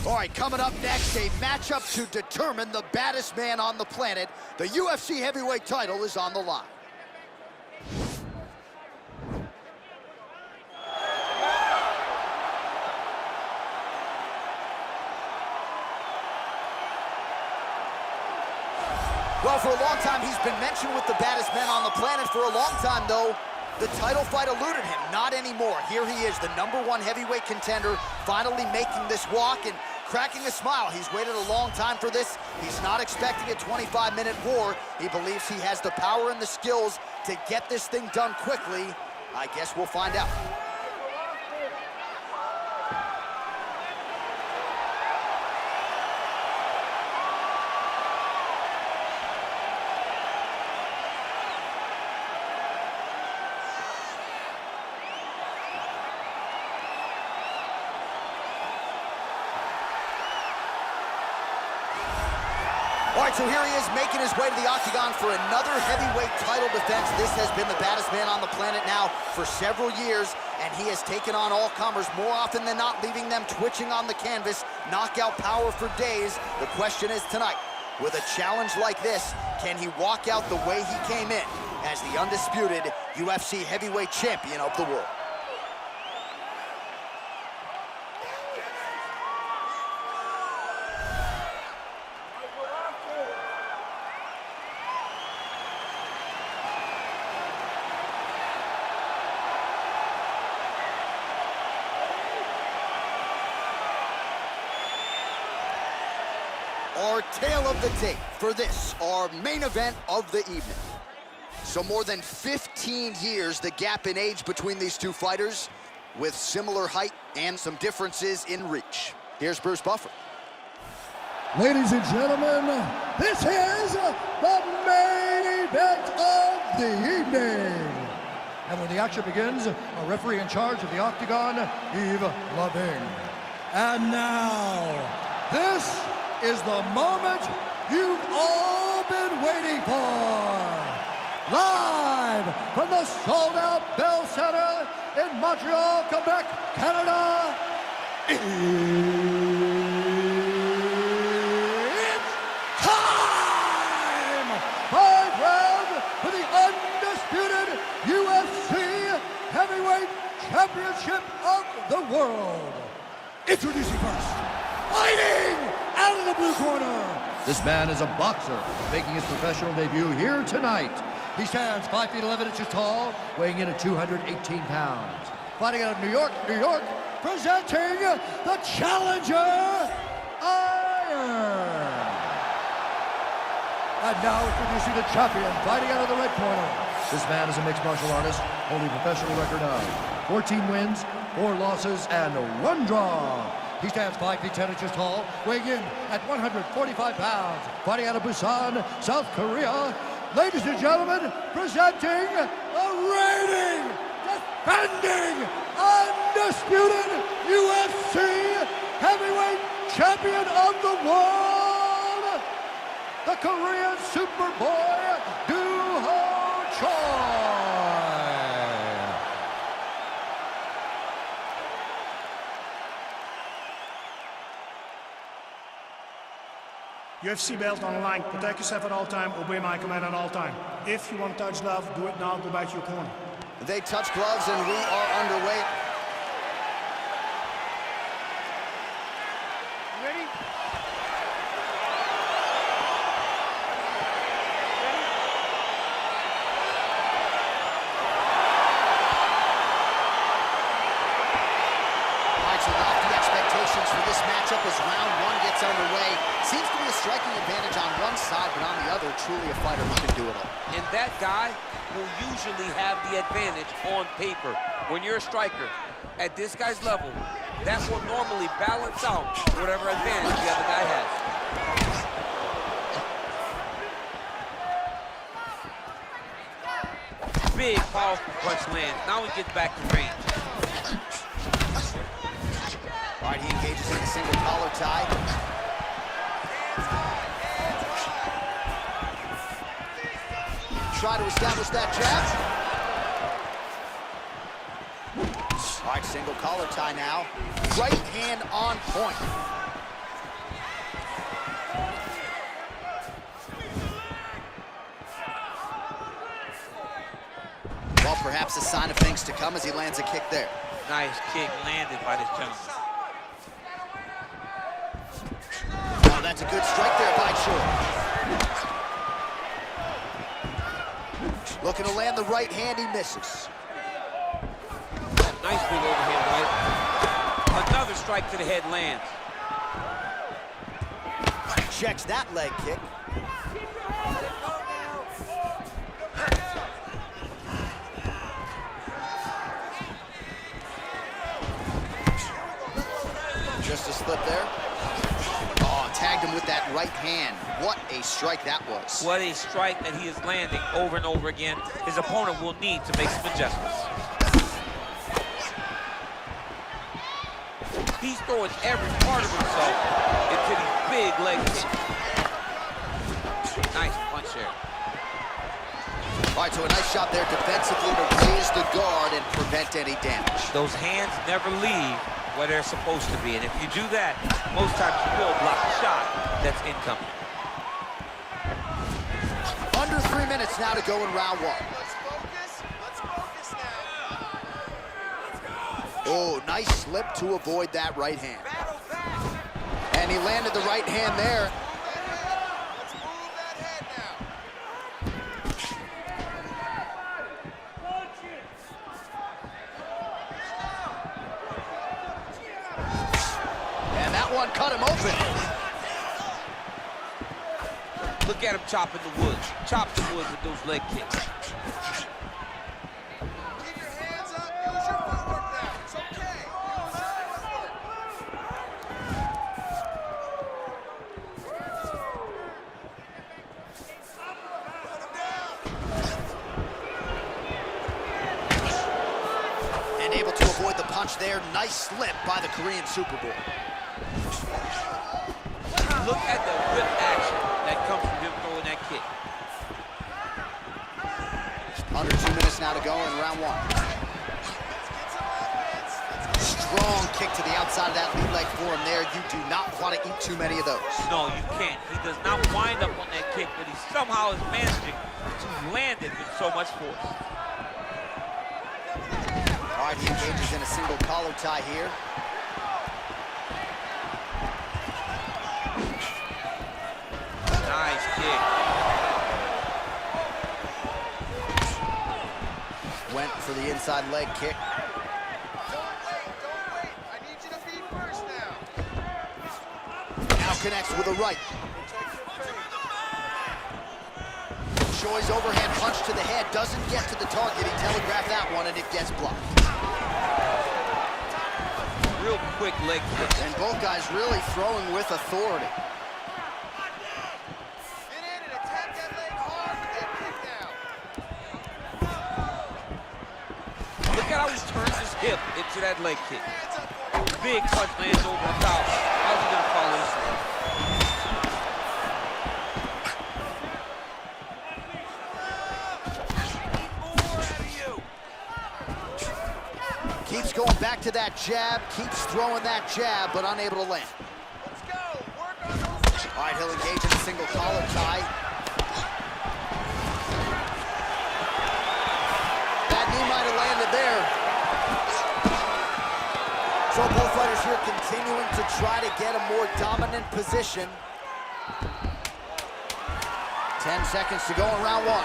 All right, coming up next, a matchup to determine the baddest man on the planet. The UFC heavyweight title is on the line. Well, for a long time, he's been mentioned with the baddest men on the planet. For a long time, though, the title fight eluded him. Not anymore. Here he is, the #1 heavyweight contender, finally making this walk and cracking a smile. He's waited a long time for this. He's not expecting a 25-minute war. He believes he has the power and the skills to get this thing done quickly. I guess we'll find out. All right, so here he is making his way to the octagon for another heavyweight title defense. This has been the baddest man on the planet now for several years, and he has taken on all comers more often than not, leaving them twitching on the canvas. Knockout power for days. The question is tonight, with a challenge like this, can he walk out the way he came in as the undisputed UFC heavyweight champion of the world? Our tale of the tape for this, our main event of the evening. So more than 15 years, the gap in age between these two fighters, with similar height and some differences in reach. Here's Bruce Buffer. Ladies and gentlemen, this is the main event of the evening. And when the action begins, a referee in charge of the octagon, Yves Loving. And now, this is the moment you've all been waiting for. Live from the sold-out Bell Center in Montreal, Quebec, Canada, it's time! 5 rounds for the undisputed UFC Heavyweight Championship of the world. Introducing first, fighting out of the blue corner. This man is a boxer, making his professional debut here tonight. He stands 5 feet 11 inches tall, weighing in at 218 pounds. Fighting out of New York, New York, presenting the challenger, Iron. And now introducing the champion, fighting out of the red corner. This man is a mixed martial artist, holding a professional record of 14 wins, 4 losses, and 1 draw. He stands 5 feet 10 inches tall, weighing in at 145 pounds. Fighting out of Busan, South Korea. Ladies and gentlemen, presenting the reigning, defending, undisputed UFC heavyweight champion of the world, the Korean Superboy, Doo-Ho Choi. UFC belt on the line. Protect yourself at all time. Obey my command at all time. If you want to touch glove, do it now. Go back to your corner. They touch gloves and we are underway. Ready? All right, so lofty expectations for this matchup as round 1 gets underway. Seems to be a striking advantage on one side, but on the other, truly a fighter who can do it all. And that guy will usually have the advantage on paper. When you're a striker, at this guy's level, that will normally balance out whatever advantage the other guy has. Big, powerful punch lands. Now he gets back to range. All right, he engages in a single collar tie. Try to establish that jab. All right, single collar tie now. Right hand on point. Perhaps a sign of things to come as he lands a kick there. Nice kick landed by this gentleman. Oh, that's a good strike there by Shore. Looking to land the right hand, he misses. Nice big overhand right. Another strike to the head lands. Checks that leg kick. Just a slip there. Oh, tagged him with that right hand. What a strike that was. What a strike that he is landing over and over again. His opponent will need to make some adjustments. He's throwing every part of himself into these big leg kicks. Nice punch there. All right, so a nice shot there defensively to raise the guard and prevent any damage. Those hands never leave where they're supposed to be, and if you do that, most times you will block a shot that's incoming. Under 3 minutes now to go in round one. Oh, nice slip to avoid that right hand. And he landed the right hand there. Let's move that head now. And that one cut him open. Look at him chopping the wood. Chop the wood with those leg kicks. Keep your hands up. Use your footwork now. It's okay. Use your footwork. Put him down. And able to avoid the punch there. Nice slip by the Korean Superboy. Look at the whip action that comes from him throwing that kick. Under 2 minutes now to go in round one. Strong kick to the outside of that lead leg for him there. You do not want to eat too many of those. No, you can't. He does not wind up on that kick, but he somehow is managing to land it with so much force. All right, he engages in a single collar tie here. Nice kick. Went for the inside leg kick. Don't wait. I need you to be first now. Now connects with a right. Shoi's overhand punch to the head doesn't get to the target. He telegraphed that one and it gets blocked. Real quick leg kick. And both guys really throwing with authority. Get in and attack that leg hard with that kick now. Look at how he turns his hip into that leg kick. Hands up for me. Big punch lands over the top. How's he gonna follow this one? Keeps going back to that jab, keeps throwing that jab, but unable to land. Let's go. Work on those. All right, he'll engage in a single collar tie. That knee might have landed there. So both fighters here continuing to try to get a more dominant position. 10 seconds to go in round one.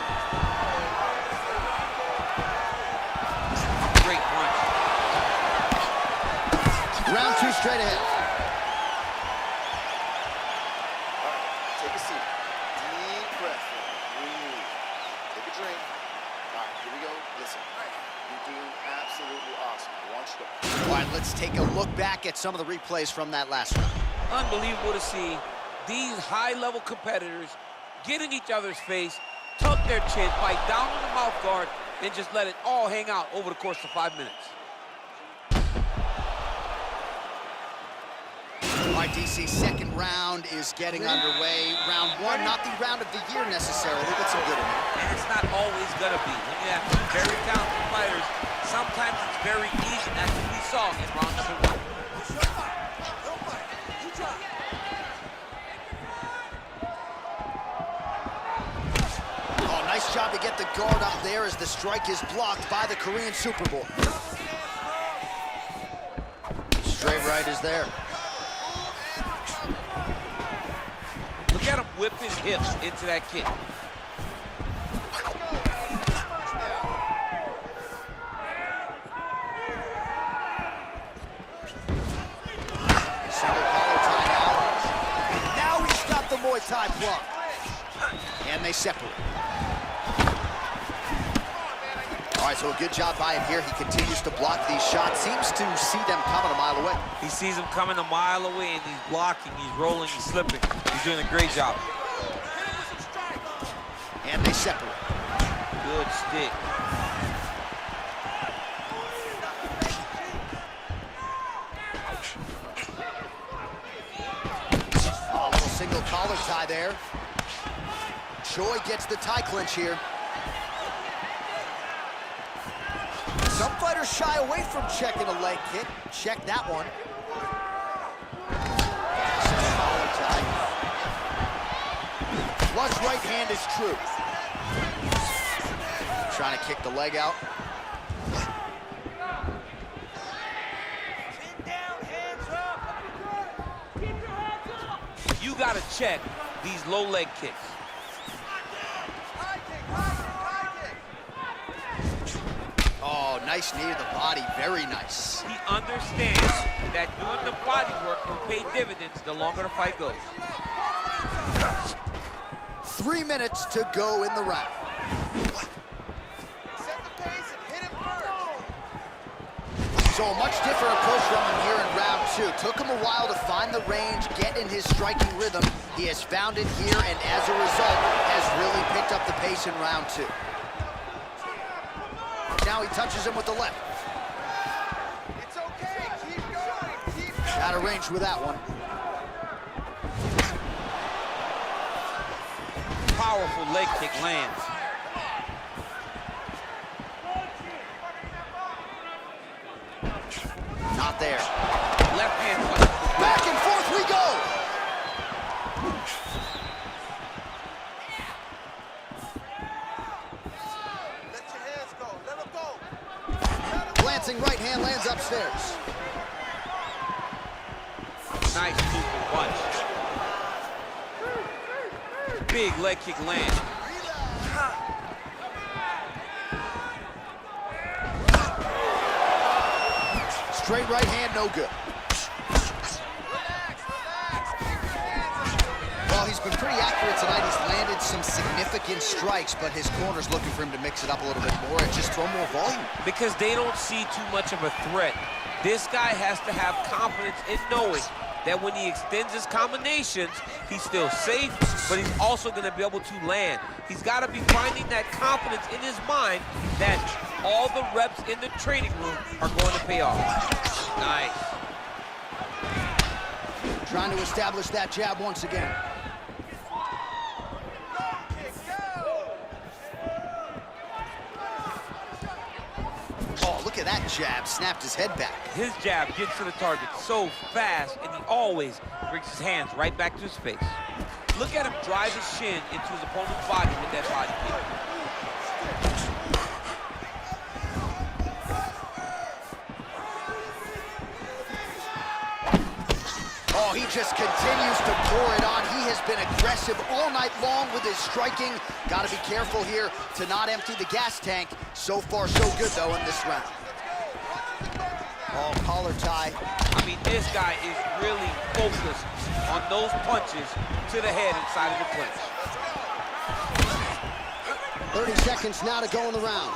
Great punch. Round two straight ahead. All right, take a seat. Deep breath. Breathe. Take a drink. All right, here we go. Listen. You're doing absolutely awesome. I want you to... All right, let's take a look back at some of the replays from that last round. Unbelievable to see these high-level competitors get in each other's face, tuck their chin, fight down on the mouth guard, and just let it all hang out over the course of 5 minutes. All right, DC, second round is getting underway. Round one, not the round of the year necessarily, but some good in it. And it's not always gonna be. When you have two very talented fighters, sometimes it's very easy, as we saw in round number one. Oh, nice Nice job to get the guard up there as the strike is blocked by the Korean Super Bowl. Straight right is there. Look at him whip his hips into that kick. Single collar tie now. Now he's got the Muay Thai plug. And they separate. All right, so a good job by him here. He continues to block these shots. Seems to see them coming a mile away. He sees them coming a mile away, and he's blocking, he's rolling, he's slipping. He's doing a great job. And they separate. Good stick. Oh, a little single collar tie there. Choi gets the tie clinch here. Some fighters shy away from checking a leg kick. Check that one. Single collar tie. Flush right hand is true. Trying to kick the leg out. You got to check these low leg kicks. Oh, nice knee to the body. Very nice. He understands that doing the body work will pay dividends the longer the fight goes. 3 minutes to go in the round. So a much different approach from him here in round 2. Took him a while to find the range, get in his striking rhythm. He has found it here, and as a result, has really picked up the pace in round 2. Now he touches him with the left. It's okay. Keep going. Keep going. Out of range with that one. Powerful leg kick lands. Not there. Left hand punch. Back and forth we go. Let your hands go. Let them go. Glancing right hand lands upstairs. Nice movement punch. Big leg kick land. Straight right hand, no good. Well, he's been pretty accurate tonight. He's landed some significant strikes, but his corner's looking for him to mix it up a little bit more and just throw more volume. Because they don't see too much of a threat. This guy has to have confidence in knowing that when he extends his combinations, he's still safe, but he's also going to be able to land. He's got to be finding that confidence in his mind that all the reps in the training room are going to pay off. Nice. Trying to establish that jab once again. Oh, look at that jab. Snapped his head back. His jab gets to the target so fast, and he always brings his hands right back to his face. Look at him drive his shin into his opponent's body with that body kick. Oh, he just continues to pour it on. He has been aggressive all night long with his striking. Got to be careful here to not empty the gas tank. So far, so good, though, in this round. Oh, collar tie. I mean, this guy is really focused on those punches to the head inside of the clinch. 30 seconds now to go in the round.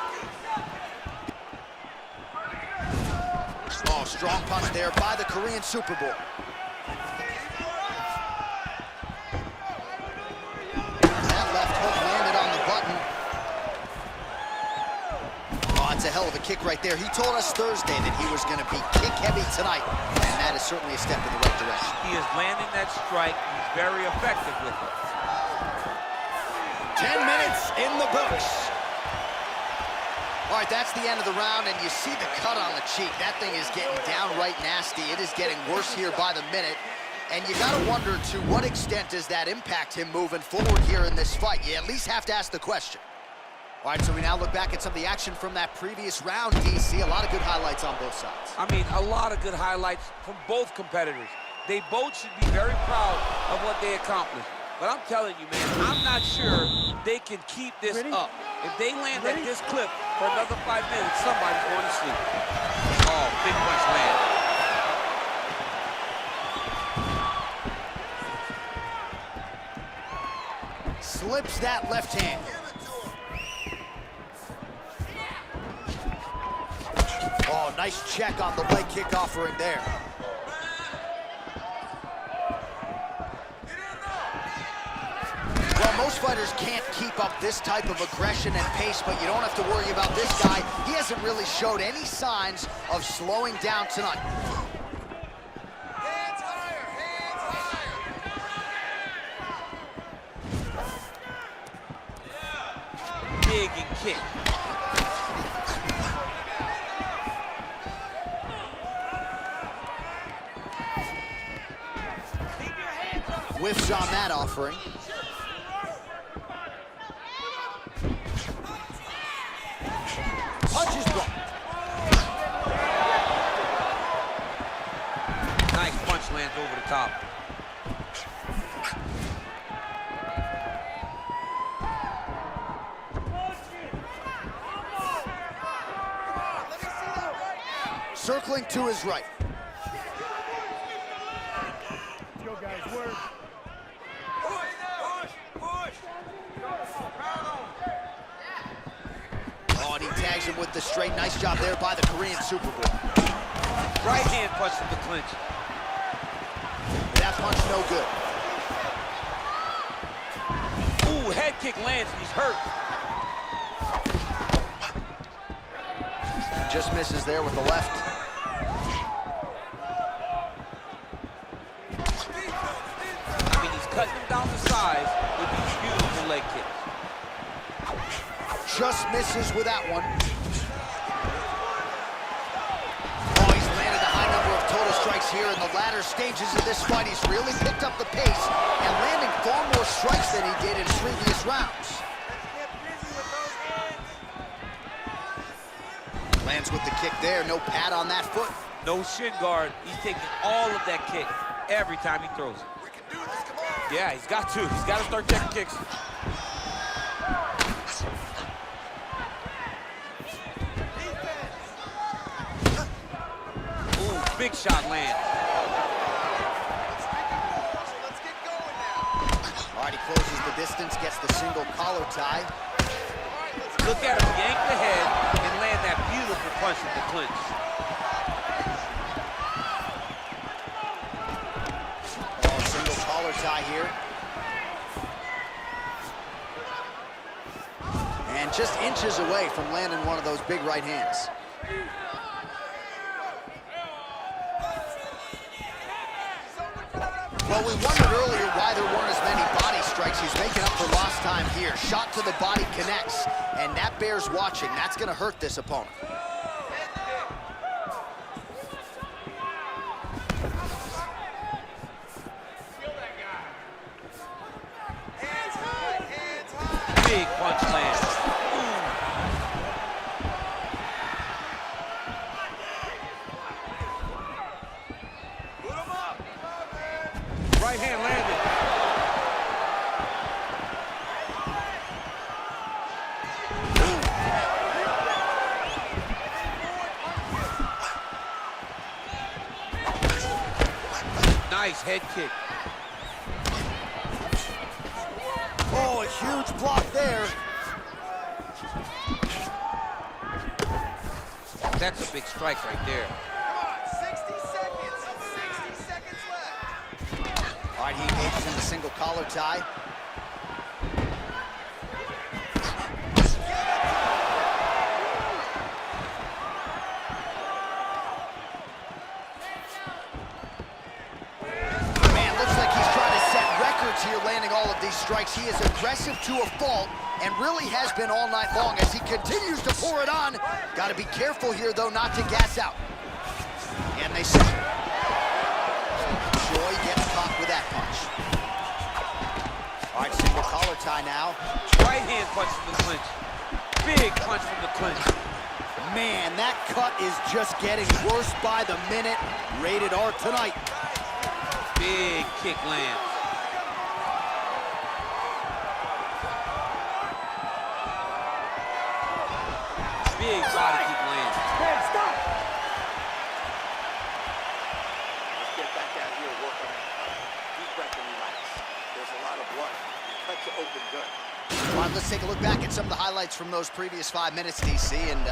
Oh, strong punch there by the Korean Super Bowl. That left hook landed on the button. Oh, it's a hell of a kick right there. He told us Thursday that he was going to be kick-heavy tonight, and that is certainly a step in the right direction. He is landing that strike. He's very effective with it. 10 minutes in the books. All right, that's the end of the round, and you see the cut on the cheek. That thing is getting downright nasty. It is getting worse here by the minute. And you got to wonder, to what extent does that impact him moving forward here in this fight? You at least have to ask the question. All right, so we now look back at some of the action from that previous round, DC. A lot of good highlights on both sides. I mean, a lot of good highlights from both competitors. They both should be very proud of what they accomplished. But I'm telling you, man, I'm not sure they can keep this up. If they land at this clip for another 5 minutes, somebody's going to sleep. Oh, big punch land. Slips that left hand. Oh, nice check on the leg kick offering there. Well, most fighters can't keep up this type of aggression and pace, but you don't have to worry about this guy. He hasn't really showed any signs of slowing down tonight. Hands higher, hands higher. Big and kick. Whiffs on that offering. Punches blocked. Nice punch lands over the top. Circling to his right. Go, guys, work. Oh, and he tags him with the straight. Nice job there by the Korean Superboy. Right hand punch to the clinch. That punch no good. Ooh, head kick lands and he's hurt. Just misses there with the left. I mean, he's cutting him down the sides with these beautiful leg kicks. Just misses with that one. Oh, he's landed a high number of total strikes here in the latter stages of this fight. He's really picked up the pace and landing far more strikes than he did in previous rounds. Lands with the kick there, no pad on that foot. No shin guard. He's taking all of that kick every time he throws it. We can do this, come on. Yeah, he's got to. He's got to start taking kicks. Ooh, big shot land. Let's get going now. All right, he closes the distance, gets the single collar tie. Look at him yank the head and land that beautiful punch with the clinch. Oh, single collar tie here. And just inches away from landing one of those big right hands. Well, we wondered earlier why there weren't as many body strikes. He's making up for lost time here. Shot to the body connects, and that bears watching. That's going to hurt this opponent. Hands high, hands high. Big punch lands. Put him up. Right hand landed. Nice head kick. Oh, a huge block there. That's a big strike right there. Come on, 60 seconds. 60 seconds left. All right, he engages in the single collar tie. Man, looks like he's trying to set records here, landing all of these strikes. He is aggressive to a fault and really has been all night long as he continues to pour it on. Got to be careful here, though, not to gas out. And they set. Joy gets caught with that punch. All right, single collar tie now. Right hand punch to the clinch. Big punch from the clinch. Man, that cut is just getting worse by the minute. Rated R tonight. Big kick lands. Big body kick lands. Man, stop! Let's get back out here and work on deep breath and relax. There's a lot of blood. Cut to open good. All right, let's take a look back at some of the highlights from those previous 5 minutes, DC, and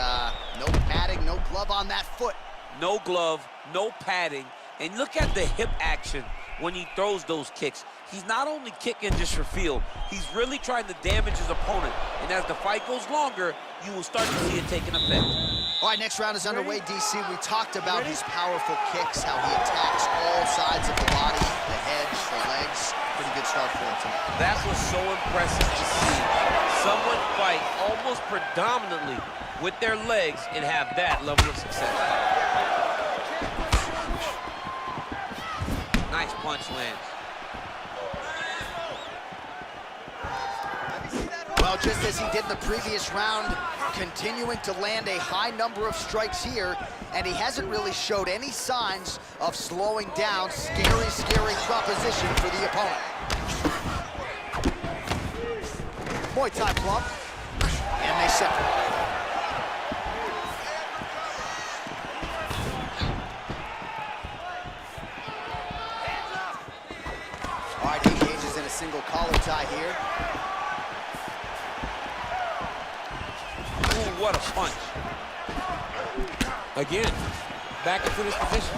no padding, no glove on that foot. No glove, no padding, and look at the hip action when he throws those kicks. He's not only kicking just for feel, he's really trying to damage his opponent. And as the fight goes longer, you will start to see it taking effect. All right, next round is underway, DC. We talked about his powerful kicks, how he attacks all sides of the body, the head, the legs. Pretty good start for him tonight. That was so impressive to see. Someone fight almost predominantly with their legs and have that level of success. Nice punch lands. Well, just as he did in the previous round, continuing to land a high number of strikes here, and he hasn't really showed any signs of slowing down. Scary, scary proposition for the opponent. Muay Thai plump, and they separate. All right, he engages in a single collar tie here. Ooh, what a punch. Again, back into this position.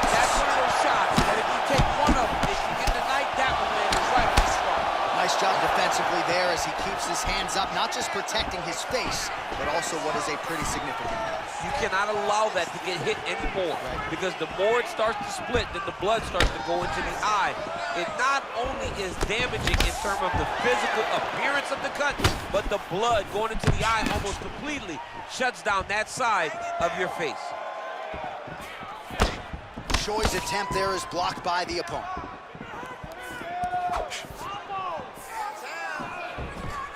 That's one of those shots that if you take one of them, if you get the night, that one land is right on the spot. Nice job defensively there as he keeps his hands up, not just protecting his face, but also what is a pretty significant head. You cannot allow that to get hit anymore, because the more it starts to split, then the blood starts to go into the eye. It not only is damaging in terms of the physical appearance of the cut, but the blood going into the eye almost completely shuts down that side of your face. Choi's attempt there is blocked by the opponent.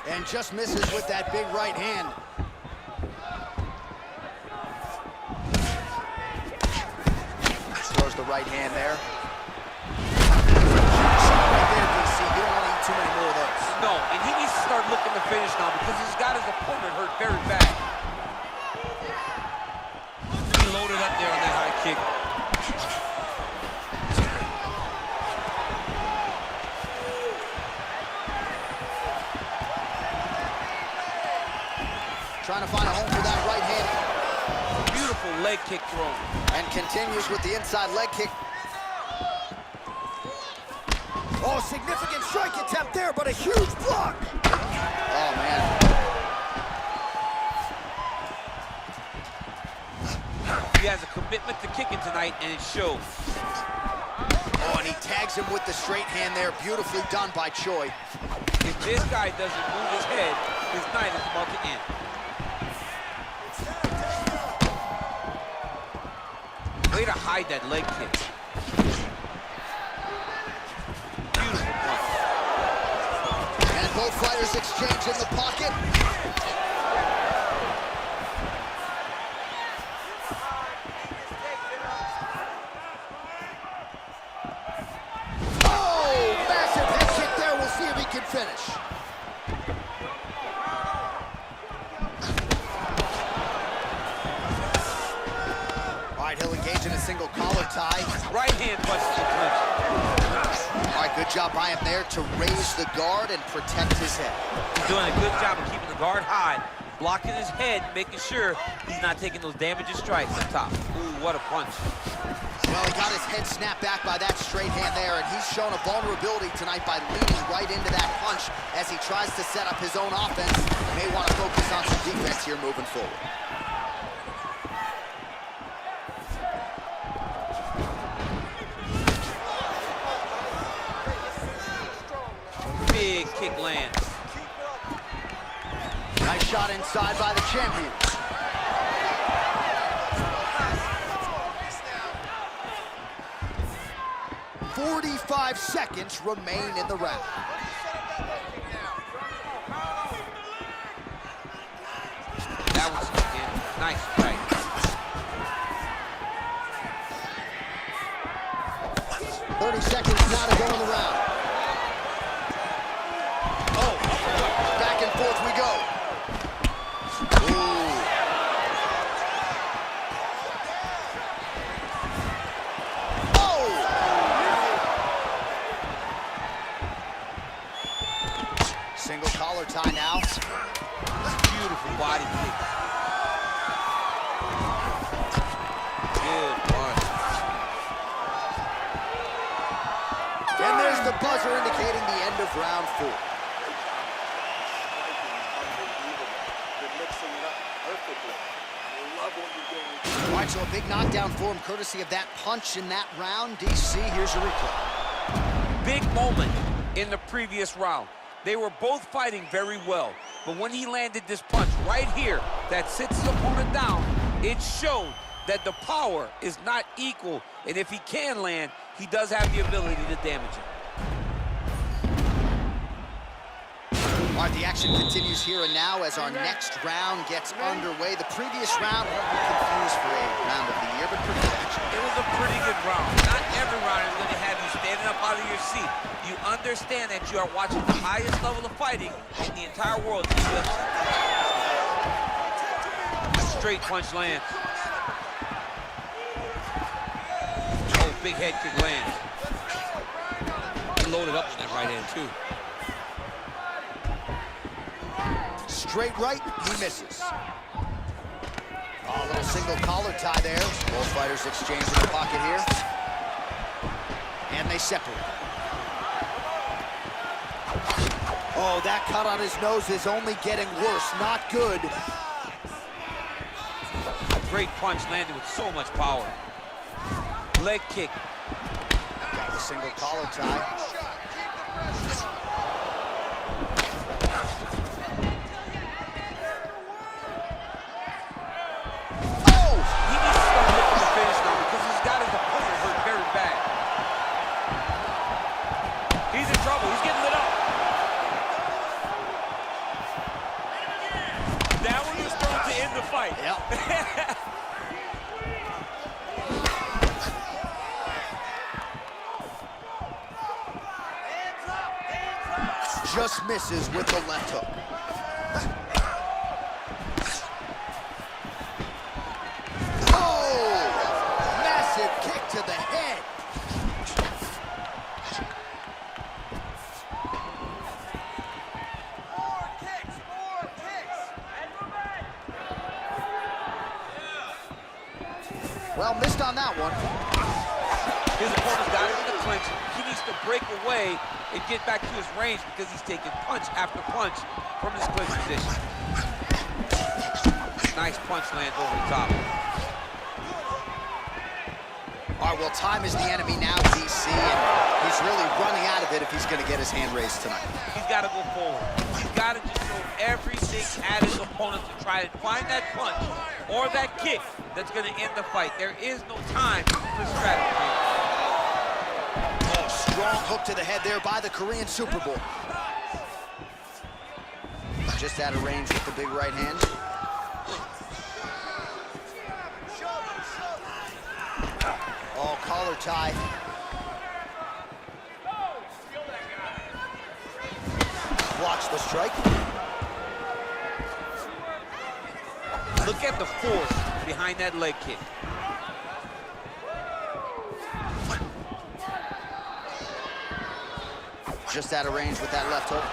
And just misses with that big right hand. Throws the right hand there. Right there, DC. You don't want to eat too many more of those. No, and he needs to start looking to finish now because he's got his opponent hurt very bad. He loaded up there on that high kick. Trying to find a home for that right hand. Beautiful leg kick throw. And continues with the inside leg kick. Oh, significant strike attempt there, but a huge block. Oh, man. He has a commitment to kicking tonight, and it shows. Oh, and he tags him with the straight hand there. Beautifully done by Choi. If this guy doesn't move his head, his night is about to end. Way to hide that leg kick. Beautiful punch. And both fighters exchange in the pocket. Oh, massive head kick there. We'll see if he can finish. He'll engage in a single collar tie. Right hand punches the clinch. All right, good job by him there to raise the guard and protect his head. He's doing a good job of keeping the guard high, blocking his head, making sure he's not taking those damaging strikes on top. Ooh, what a punch. Well, he got his head snapped back by that straight hand there, and he's shown a vulnerability tonight by leaning right into that punch as he tries to set up his own offense. He may want to focus on some defense here moving forward. Big kick lands. Nice shot inside by the champion. 45 seconds remain in the round. That was nice fight. 30 seconds now to go in the round. Oh, back and forth we go. Ooh. Oh! Single collar tie now. Beautiful body kick. Good punch. And there's the buzzer indicating the end of round 4. You're mixing it up perfectly. I love what you're doing. All right, so a big knockdown for him, courtesy of that punch in that round. DC, here's your replay. Big moment in the previous round. They were both fighting very well, but when he landed this punch right here that sits his opponent down, it showed that the power is not equal, and if he can land, he does have the ability to damage him. All right, the action continues here and now as our next round gets underway. The previous round, well, we're confused for a round of the year, but pretty good action. It was a pretty good round. Not every round is going to have you standing up out of your seat. You understand that you are watching the highest level of fighting in the entire world. Straight punch lands. Oh, big head kick lands. He loaded up with that right hand, too. Straight right, he misses. Oh, a little single collar tie there. Both fighters exchange in the pocket here. And they separate. Oh, that cut on his nose is only getting worse. Not good. Great punch landed with so much power. Leg kick. Got the single collar tie. Just misses with the left hook. Oh! Massive kick to the head. More kicks. Well, missed on that one. His opponent's got it in the clinch. He needs to break away and get back to his range because he's taking punch after punch from his clinch position. Nice punch lands over the top. All right, well, time is the enemy now, DC, and he's really running out of it if he's going to get his hand raised tonight. He's got to go forward. He's got to just throw everything at his opponent to try and find that punch or that kick that's going to end the fight. There is no time for strategy. Strong hook to the head there by the Korean Super Bowl. Just out of range with the big right hand. Oh, collar tie. Watch the strike. Look at the force behind that leg kick. Just out of range with that left hook. Oh,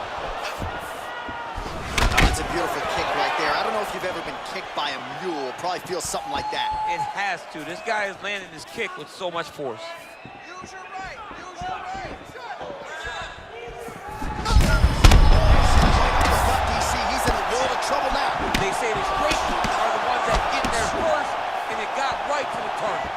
that's a beautiful kick right there. I don't know if you've ever been kicked by a mule. Probably feels something like that. It has to. This guy is landing his kick with so much force. Use your right. Use your right. DC, he's in a world of trouble now. They say the straight are the ones that get there first, and it got right to the target.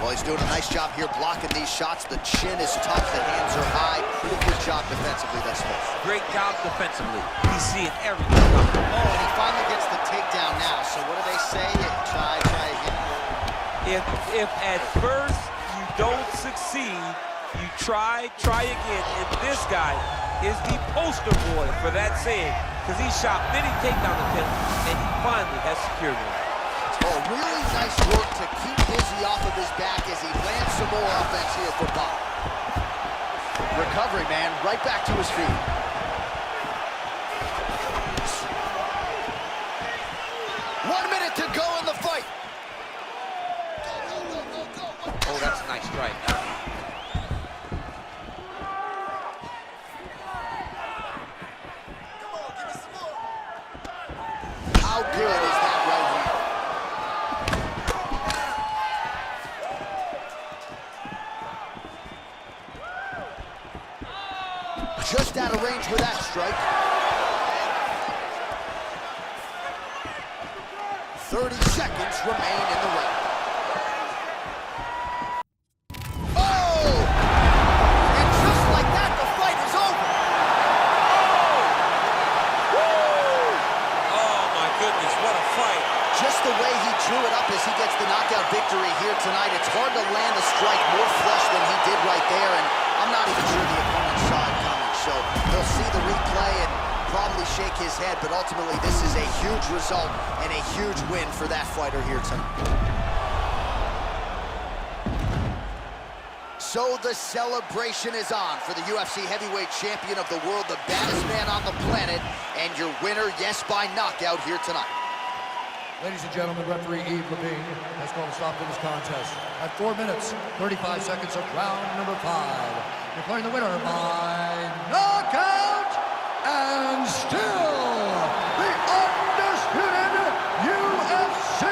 Well, he's doing a nice job here blocking these shots. The chin is tough, the hands are high. Pretty good job defensively thus far. Great job defensively. He's seeing everything. Oh, and he finally gets the takedown now. So what do they say? Try again. If at first you don't succeed, you try again. And this guy is the poster boy for that saying, because he shot many takedown attempts, and he finally has secured one. Oh, really nice work to keep Izzy off of his back as he lands some more offense here for Bob. Recovery, man, right back to his feet. One minute to go in the fight. Oh, that's a nice strike. How good is that right hand? Just out of range with that strike. 30 seconds remain in the ring. Oh! And just like that, the fight is over. Oh, my goodness, what a fight. Just the way he drew it up as he gets the knockout victory here tonight, it's hard to land a strike more flush than he did right there, and I'm not even sure the opponent saw it coming, so he'll see the replay and probably shake his head, but ultimately this is a huge result and a huge win for that fighter here tonight. So the celebration is on for the UFC heavyweight champion of the world, the baddest man on the planet, and your winner, yes, by knockout here tonight. Ladies and gentlemen, referee Yves Levine has called a stop to this contest at 4 minutes, 35 seconds of round number 5. Declaring the winner by knockout and still the undisputed UFC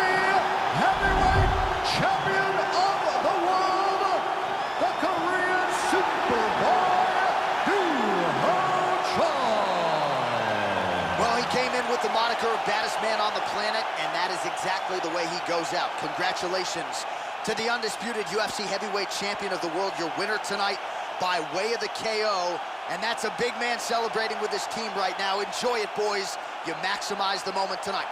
heavyweight champion of the world, the Korean Superboy, Duho. Well, he came in with the moniker of baddest man on the planet, and that is exactly the way he goes out. Congratulations to the undisputed UFC heavyweight champion of the world, your winner tonight by way of the KO. And that's a big man celebrating with his team right now. Enjoy it, boys. You maximize the moment tonight.